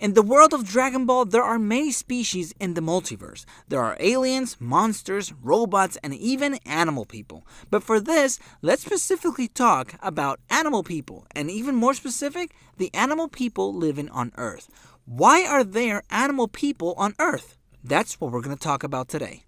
In the world of Dragon Ball, there are many species in the multiverse. There are aliens, monsters, robots, and even animal people. But for this, let's specifically talk about animal people, and even more specific, the animal people living on Earth. Why are there animal people on Earth? That's what we're going to talk about today.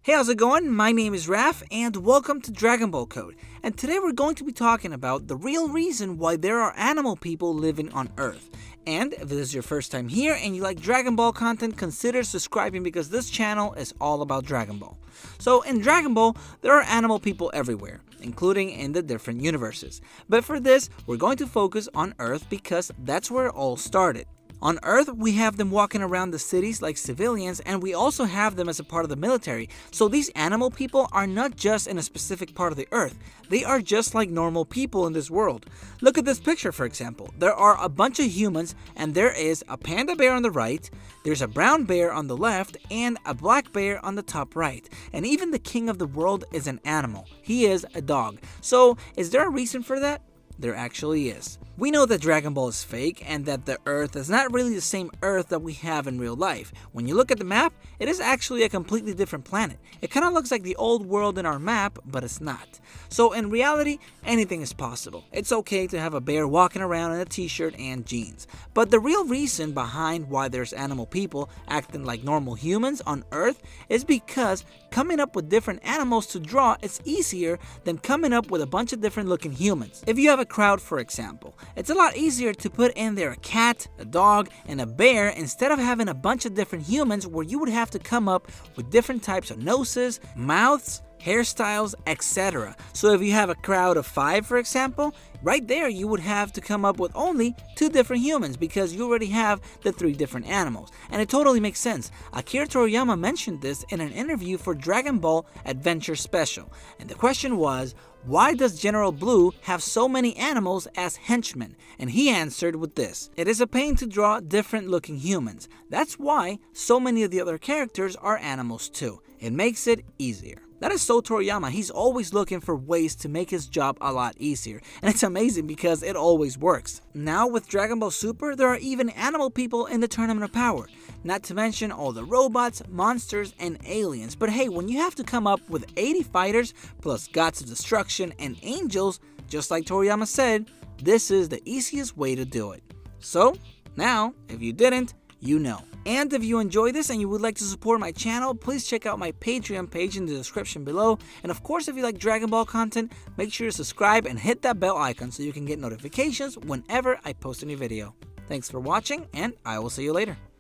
Hey, how's it going? My name is Raf, and welcome to Dragon Ball Code. And today we're going to be talking about the real reason why there are animal people living on Earth. And if this is your first time here and you like Dragon Ball content, consider subscribing because this channel is all about Dragon Ball. So in Dragon Ball, there are animal people everywhere, including in the different universes. But for this, we're going to focus on Earth because that's where it all started. On Earth, we have them walking around the cities like civilians, and we also have them as a part of the military. So these animal people are not just in a specific part of the Earth. They are just like normal people in this world. Look at this picture, for example. There are a bunch of humans, and there is a panda bear on the right, there's a brown bear on the left, and a black bear on the top right. And even the king of the world is an animal. He is a dog. So is there a reason for that? There actually is. We know that Dragon Ball is fake and that the Earth is not really the same Earth that we have in real life. When you look at the map, it is actually a completely different planet. It kind of looks like the old world in our map, but it's not. So in reality, anything is possible. It's okay to have a bear walking around in a t-shirt and jeans. But the real reason behind why there's animal people acting like normal humans on Earth is because coming up with different animals to draw is easier than coming up with a bunch of different looking humans. If you have a crowd, for example, it's a lot easier to put in there a cat, a dog, and a bear instead of having a bunch of different humans where you would have to come up with different types of noses, mouths, hairstyles, etc. So if you have a crowd of 5, for example, right there you would have to come up with only 2 different humans because you already have the 3 different animals. And it totally makes sense. Akira Toriyama mentioned this in an interview for Dragon Ball Adventure Special. And the question was, why does General Blue have so many animals as henchmen? And he answered with this: it is a pain to draw different looking humans. That's why so many of the other characters are animals too. It makes it easier. That is so Toriyama. He's always looking for ways to make his job a lot easier. And it's amazing because it always works. Now with Dragon Ball Super, there are even animal people in the Tournament of Power. Not to mention all the robots, monsters, and aliens. But hey, when you have to come up with 80 fighters, plus gods of destruction and angels, just like Toriyama said, this is the easiest way to do it. So, now, if you didn't, you know. And if you enjoy this and you would like to support my channel, please check out my Patreon page in the description below. And of course, if you like Dragon Ball content, make sure to subscribe and hit that bell icon so you can get notifications whenever I post a new video. Thanks for watching, and I will see you later.